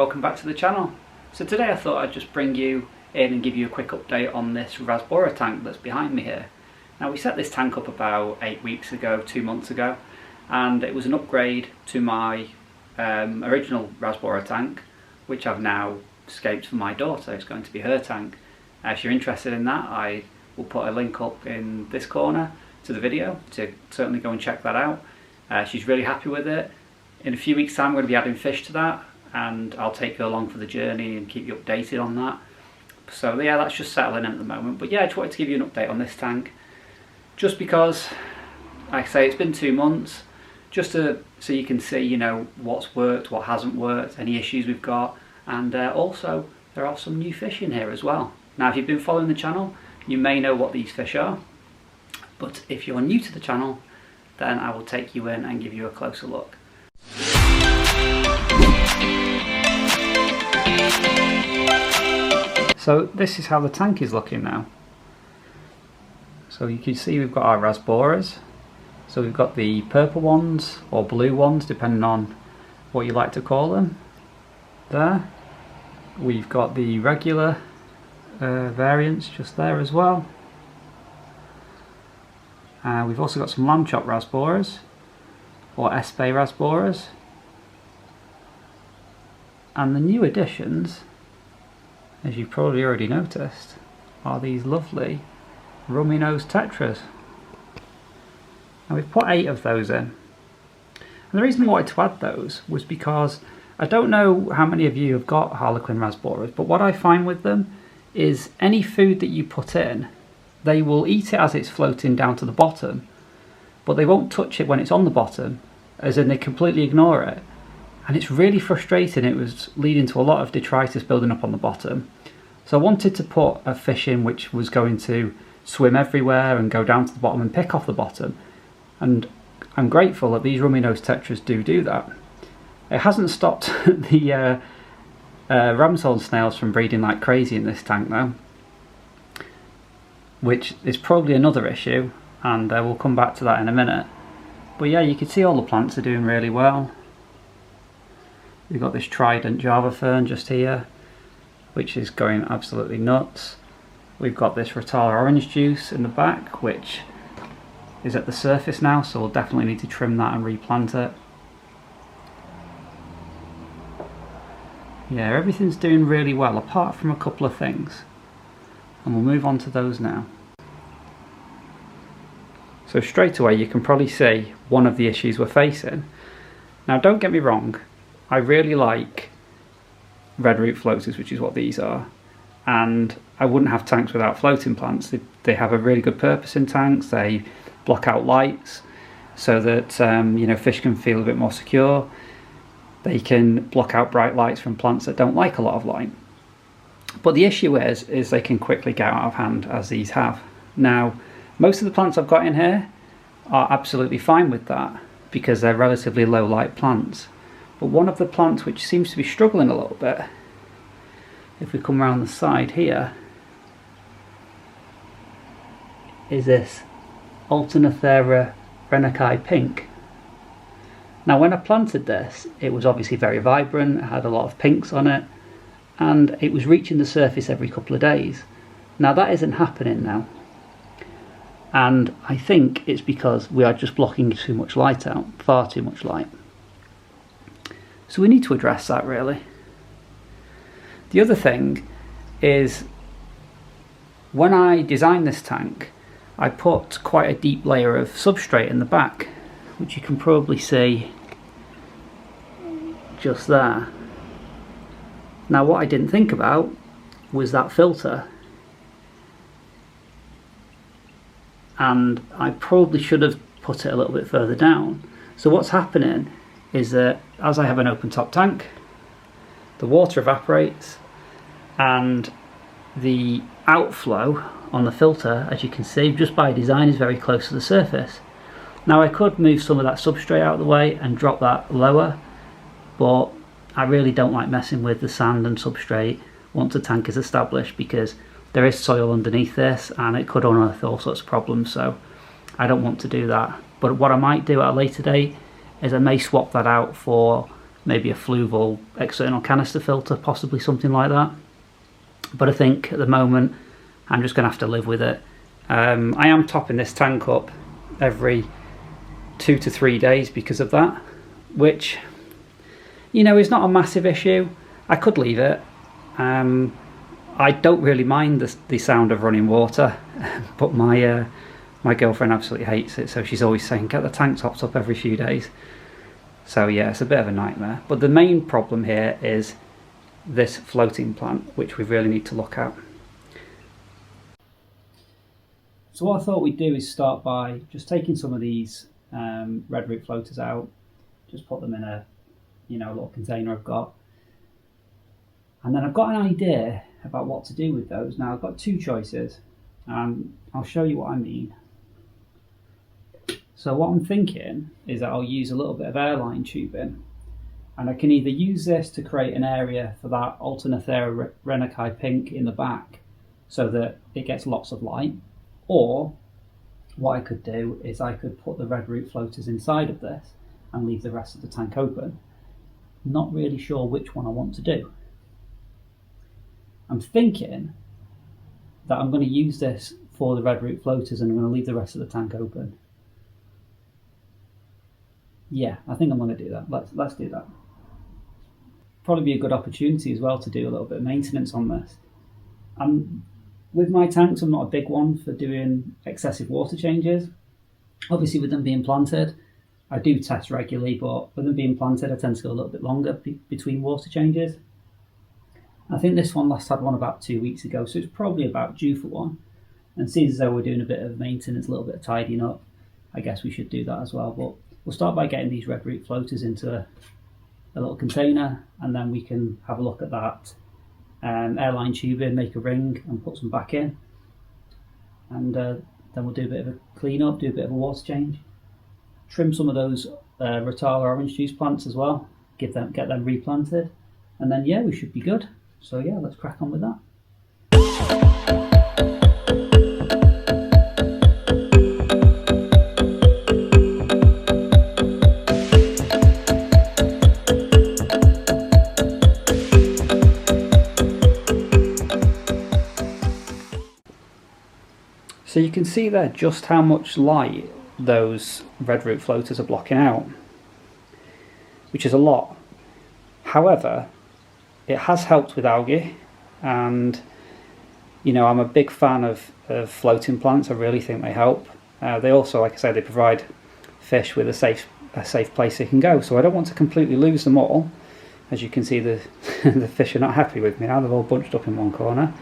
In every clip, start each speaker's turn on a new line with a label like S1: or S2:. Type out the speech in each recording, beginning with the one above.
S1: Welcome back to the channel. So today I thought I'd just bring you in and give you a quick update on this Rasbora tank that's behind me here. Now we set this tank up about 8 weeks ago, 2 months ago, and it was an upgrade to my original Rasbora tank, which I've now scaped for my daughter. It's going to be her tank. If you're interested in that, I will put a link up in this corner to the video to certainly go and check that out. She's really happy with it. In a few weeks time we're going to be adding fish to that, and I'll take you along for the journey and keep you updated on that. So yeah, that's just settling in at the moment. But yeah, I just wanted to give you an update on this tank, just because, like I say, it's been 2 months, just so you can see, you know, what's worked, what hasn't worked, any issues we've got, and also there are some new fish in here as well. Now if you've been following the channel, you may know what these fish are, but if you're new to the channel, then I will take you in and give you a closer look. So this is how the tank is looking now. So you can see we've got our Rasboras. So we've got the purple ones or blue ones, depending on what you like to call them. There. We've got the regular variants just there as well. We've also got some lamb chop Rasboras or Espe Rasboras. And the new additions, as you've probably already noticed, are these lovely rummy nose tetras. And we've put 8 of those in. And the reason I wanted to add those was because I don't know how many of you have got Harlequin Rasboras, but what I find with them is any food that you put in, they will eat it as it's floating down to the bottom, but they won't touch it when it's on the bottom, as in they completely ignore it. And it's really frustrating. It was leading to a lot of detritus building up on the bottom. So I wanted to put a fish in which was going to swim everywhere and go down to the bottom and pick off the bottom. And I'm grateful that these rummy nose tetras do that. It hasn't stopped the ramshorn snails from breeding like crazy in this tank though, which is probably another issue, and we'll come back to that in a minute. But yeah, you can see all the plants are doing really well. We've got this trident Java fern just here, which is going absolutely nuts. We've got this Rotala orange juice in the back, which is at the surface now, so we'll definitely need to trim that and replant it. Yeah, everything's doing really well, apart from a couple of things. And we'll move on to those now. So straight away you can probably see one of the issues we're facing. Now don't get me wrong, I really like red root floaters, which is what these are, and I wouldn't have tanks without floating plants. They have a really good purpose in tanks. They block out lights so that you know, fish can feel a bit more secure. They can block out bright lights from plants that don't like a lot of light. But the issue is they can quickly get out of hand, as these have. Now, most of the plants I've got in here are absolutely fine with that because they're relatively low light plants. But one of the plants which seems to be struggling a little bit, if we come around the side here, is this Alternithera Renaki pink. Now when I planted this, it was obviously very vibrant, it had a lot of pinks on it, and it was reaching the surface every couple of days. Now that isn't happening now, and I think it's because we are just blocking too much light out, far too much light. So we need to address that really. The other thing is, when I designed this tank, I put quite a deep layer of substrate in the back, which you can probably see just there. Now what I didn't think about was that filter, and I probably should have put it a little bit further down. So what's happening is that as I have an open top tank, the water evaporates and the outflow on the filter, as you can see, just by design is very close to the surface. Now I could move some of that substrate out of the way and drop that lower, but I really don't like messing with the sand and substrate once the tank is established, because there is soil underneath this and it could unearth all sorts of problems, so I don't want to do that. But what I might do at a later date is I may swap that out for maybe a fluval external canister filter, possibly something like that. But I think at the moment I'm just going to have to live with it. I am topping this tank up every 2 to 3 days because of that, which, you know, is not a massive issue. I could leave it. I don't really mind the sound of running water, but my girlfriend absolutely hates it, so she's always saying get the tank topped up every few days. So yeah, it's a bit of a nightmare. But the main problem here is this floating plant, which we really need to look at. So what I thought we'd do is start by just taking some of these red root floaters out, just put them in a little container I've got, and then I've got an idea about what to do with those. Now I've got two choices, and I'll show you what I mean. So what I'm thinking is that I'll use a little bit of airline tubing, and I can either use this to create an area for that Alternathera rennici pink in the back so that it gets lots of light, or what I could do is I could put the red root floaters inside of this and leave the rest of the tank open. Not really sure which one I want to do. I'm thinking that I'm going to use this for the red root floaters and I'm going to leave the rest of the tank open. Yeah, I think I'm going to do that. Let's do that. Probably be a good opportunity as well to do a little bit of maintenance on this. With my tanks, I'm not a big one for doing excessive water changes. Obviously, with them being planted, I do test regularly, but with them being planted, I tend to go a little bit longer between water changes. I think this one last had one about 2 weeks ago, so it's probably about due for one. And seeing as though we're doing a bit of maintenance, a little bit of tidying up, I guess we should do that as well. But we'll start by getting these red root floaters into a little container, and then we can have a look at that airline tubing, make a ring and put some back in, and then we'll do a bit of a clean up, do a bit of a water change, trim some of those Rotala orange juice plants as well, get them replanted, and then yeah, we should be good. So yeah, let's crack on with that. So you can see there just how much light those red root floaters are blocking out, which is a lot. However, it has helped with algae, and you know, I'm a big fan of floating plants. I really think they help. They also, like I say, they provide fish with a safe place they can go. So I don't want to completely lose them all. As you can see, the the fish are not happy with me now. They're all bunched up in one corner.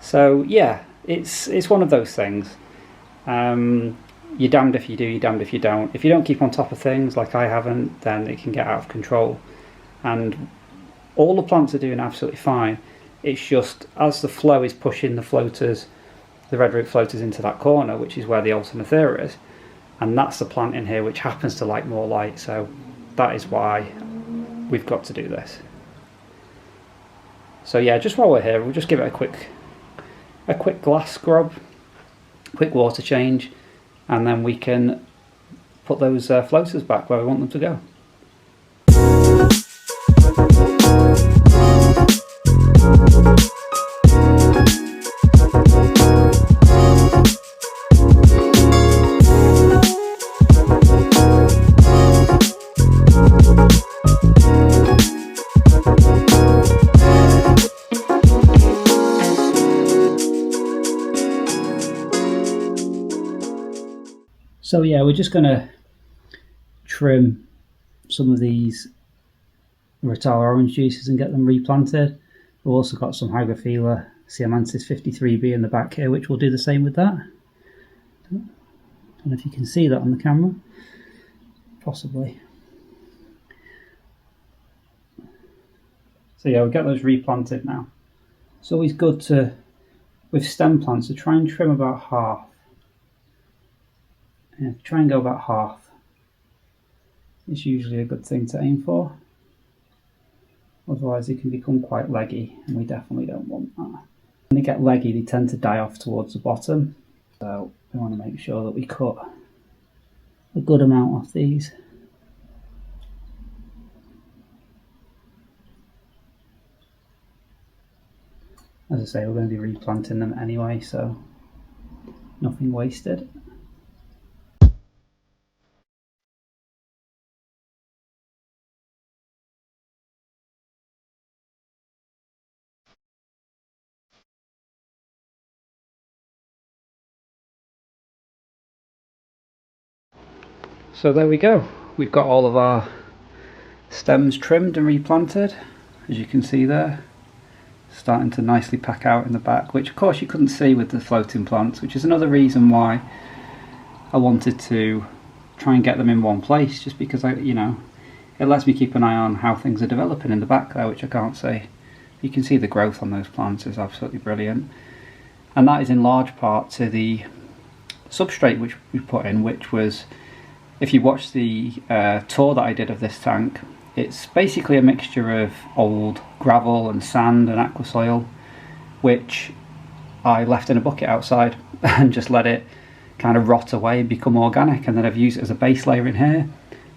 S1: So yeah, it's one of those things. You're damned if you do, you're damned if you don't. If you don't keep on top of things, like I haven't, then it can get out of control. And all the plants are doing absolutely fine. It's just as the flow is pushing the red root floaters into that corner, which is where the Alternathera is, and that's the plant in here which happens to like more light. So that is why we've got to do this. So yeah, just while we're here, we'll just give it a quick glass scrub, quick water change, and then we can put those floaters back where we want them to go. So yeah, we're just going to trim some of these Rotala orange juices and get them replanted. We've also got some Hygrophila siamensis 53B in the back here, which will do the same with that. I don't know if you can see that on the camera. Possibly. So yeah, we'll get those replanted now. It's always good to, with stem plants, to try and trim about half. Yeah, try and go about half. It's usually a good thing to aim for. Otherwise they can become quite leggy, and we definitely don't want that. When they get leggy, they tend to die off towards the bottom. So we want to make sure that we cut a good amount off these. As I say, we're going to be replanting them anyway, so nothing wasted. So there we go, we've got all of our stems trimmed and replanted, as you can see there, starting to nicely pack out in the back, which of course you couldn't see with the floating plants, which is another reason why I wanted to try and get them in one place, just because it lets me keep an eye on how things are developing in the back there, which I can't see. You can see the growth on those plants is absolutely brilliant, and that is in large part to the substrate which we put in, which was, if you watch the tour that I did of this tank, it's basically a mixture of old gravel and sand and aqua soil, which I left in a bucket outside and just let it kind of rot away and become organic, and then I've used it as a base layer in here,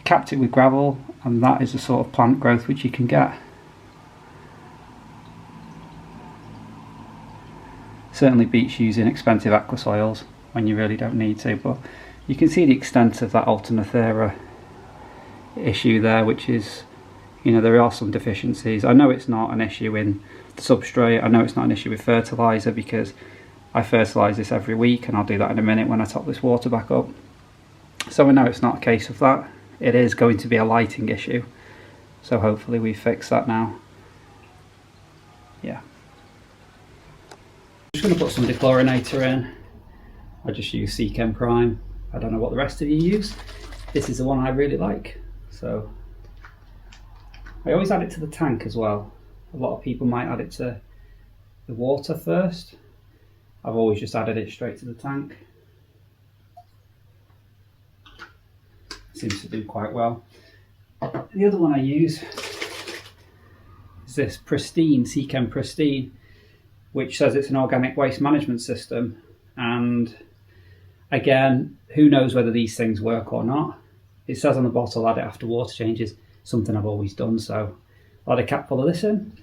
S1: capped it with gravel, and that is the sort of plant growth which you can get. Certainly beats using expensive aqua soils when you really don't need to, but you can see the extent of that Alternathera issue there, which is, there are some deficiencies. I know it's not an issue in the substrate, I know it's not an issue with fertiliser, because I fertilise this every week, and I'll do that in a minute when I top this water back up. So I know it's not a case of that. It is going to be a lighting issue, so hopefully we fix that now. Yeah. I'm just going to put some dechlorinator in. I just use Seachem Prime. I don't know what the rest of you use. This is the one I really like. So I always add it to the tank as well. A lot of people might add it to the water first. I've always just added it straight to the tank. Seems to do quite well. The other one I use is this Pristine, Seachem Pristine, which says it's an organic waste management system, and again, who knows whether these things work or not. It says on the bottle add it after water changes, something I've always done, so I'll add a cap full of this in.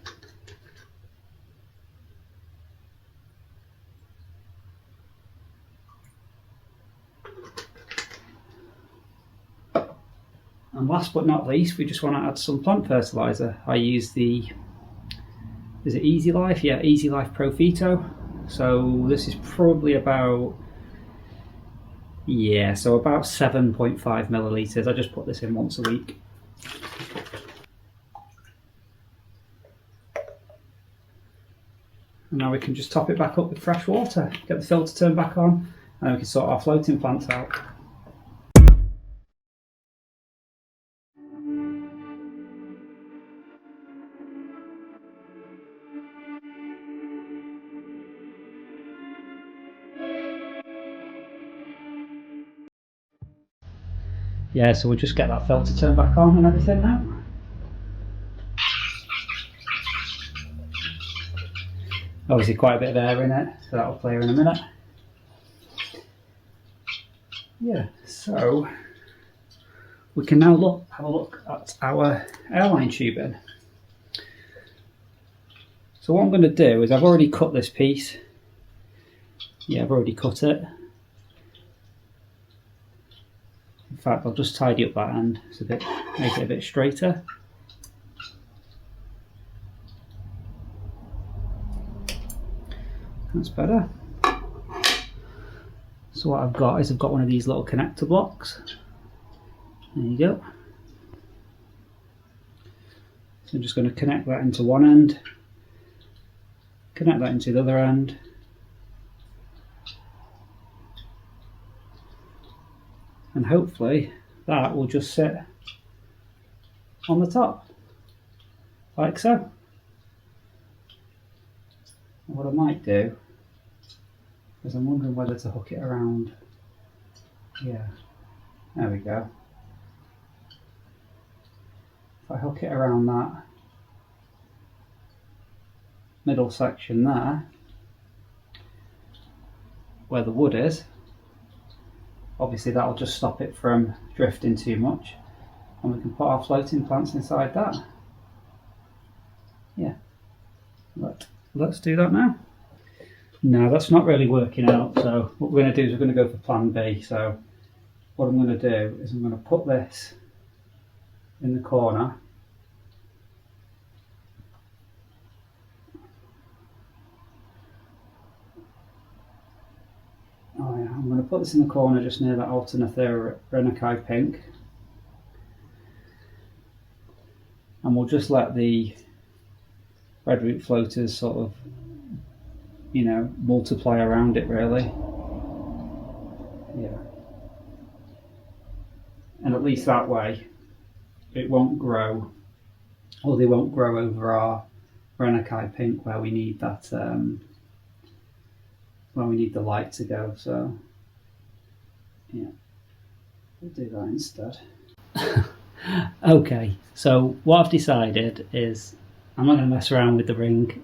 S1: And last but not least, we just want to add some plant fertiliser. I use the, is it Easy Life? Yeah, Easy Life Pro Phyto. So this is probably about, yeah, so about 7.5 millilitres. I just put this in once a week. And now we can just top it back up with fresh water, get the filter turned back on, and then we can sort our floating plants out. Yeah, so we'll just get that filter turned back on and everything now. Obviously quite a bit of air in it, so that'll clear in a minute. Yeah, so we can now have a look at our airline tubing. So what I'm going to do is, I've already cut this piece. Yeah, I've already cut it. In fact, I'll just tidy up that end, it's make it a bit straighter. That's better. So what I've got is, I've got one of these little connector blocks. There you go. So I'm just going to connect that into one end, connect that into the other end, and hopefully that will just sit on the top, like so. And what I might do is, I'm wondering whether to hook it around. Yeah, there we go. If I hook it around that middle section there, where the wood is, obviously that'll just stop it from drifting too much, and we can put our floating plants inside that. Yeah, look, let's do that now. Now that's not really working out, so what we're going to do is we're going to go for plan B. So what I'm going to do is I'm going to put this in the corner. Oh yeah, I'm going to put this in the corner just near that Alternathera Renikai pink. And we'll just let the red root floaters sort of, you know, multiply around it really. Yeah. And at least that way it won't grow, or they won't grow over our Renikai pink where we need that, where we need the light to go. So yeah, we'll do that instead. Okay, so what I've decided is I'm not going to mess around with the ring.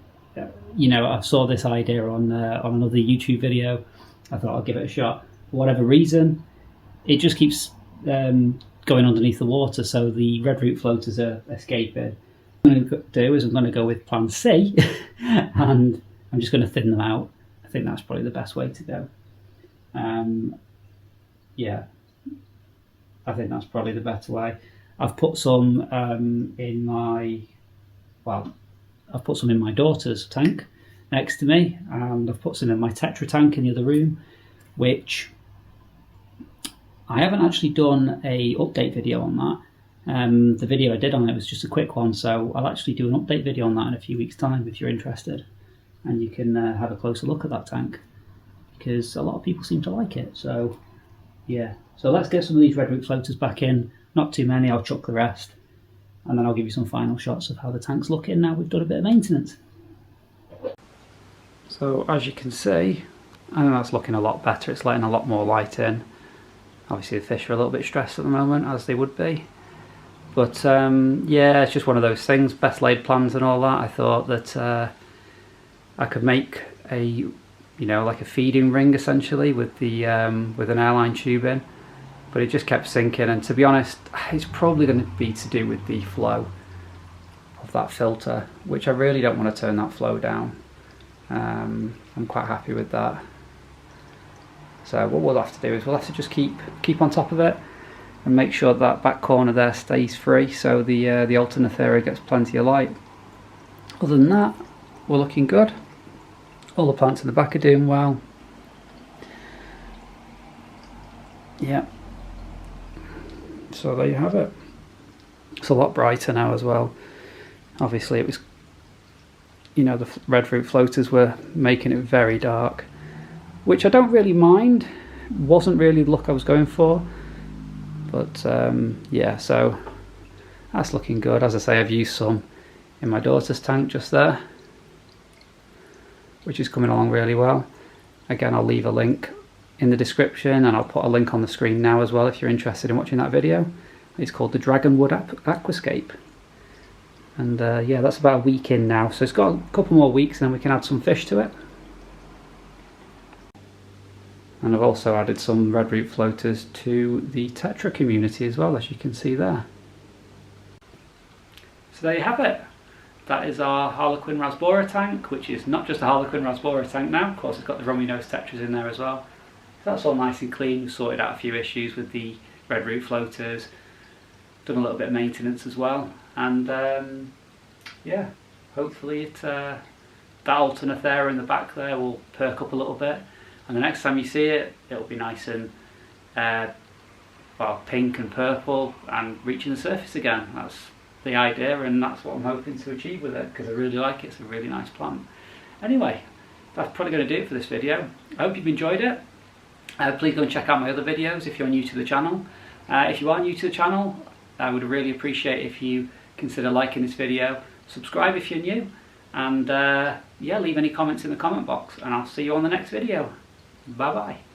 S1: You know, I saw this idea on another YouTube video. I thought I'd give it a shot. For whatever reason, it just keeps going underneath the water, so the red root floaters are escaping. What I'm going to do is I'm going to go with plan C, and I'm just going to thin them out. I think that's probably the best way to go. Yeah, I think that's probably the better way. I've put some in my, well, I've put some in my daughter's tank next to me, and I've put some in my Tetra tank in the other room, which I haven't actually done a update video on that. The video I did on it was just a quick one, so I'll actually do an update video on that in a few weeks' time if you're interested, and you can have a closer look at that tank, because a lot of people seem to like it. So yeah, so let's get some of these red root floaters back in. Not too many, I'll chuck the rest, and then I'll give you some final shots of how the tank's looking now we've done a bit of maintenance. So as you can see, I think that's looking a lot better. It's letting a lot more light in. Obviously the fish are a little bit stressed at the moment, as they would be. But yeah, it's just one of those things, best laid plans and all that. I thought that I could make a, you know, like a feeding ring essentially with the with an airline tube in. But it just kept sinking, and to be honest, it's probably going to be to do with the flow of that filter, which I really don't want to turn that flow down. I'm quite happy with that. So what we'll have to do is we'll have to just keep on top of it and make sure that back corner there stays free, so the Alternathera gets plenty of light. Other than that, we're looking good. All the plants in the back are doing well. Yeah. So there you have it. It's a lot brighter now as well. Obviously it was, you know, the red fruit floaters were making it very dark, which I don't really mind. Wasn't really the look I was going for. But yeah, so that's looking good. As I say, I've used some in my daughter's tank just there, which is coming along really well. Again, I'll leave a link in the description, and I'll put a link on the screen now as well if you're interested in watching that video. It's called the Dragonwood Aquascape, and yeah, that's about a week in now, so it's got a couple more weeks and then we can add some fish to it. And I've also added some red root floaters to the Tetra community as well, as you can see there. So there you have it. That is our Harlequin Rasbora tank, which is not just a Harlequin Rasbora tank now. Of course, it's got the rummy nose tetras in there as well. That's all nice and clean. We've sorted out a few issues with the red root floaters, done a little bit of maintenance as well, and yeah, hopefully that Alternathera in the back there will perk up a little bit, and the next time you see it, it'll be nice and well, pink and purple and reaching the surface again. That's the idea, and that's what I'm hoping to achieve with it, because I really like it. It's a really nice plant. Anyway, that's probably going to do it for this video. I hope you've enjoyed it. Please go and check out my other videos if you're new to the channel. If you are new to the channel, I would really appreciate if you consider liking this video, subscribe if you're new, and yeah, leave any comments in the comment box, and I'll see you on the next video. Bye bye.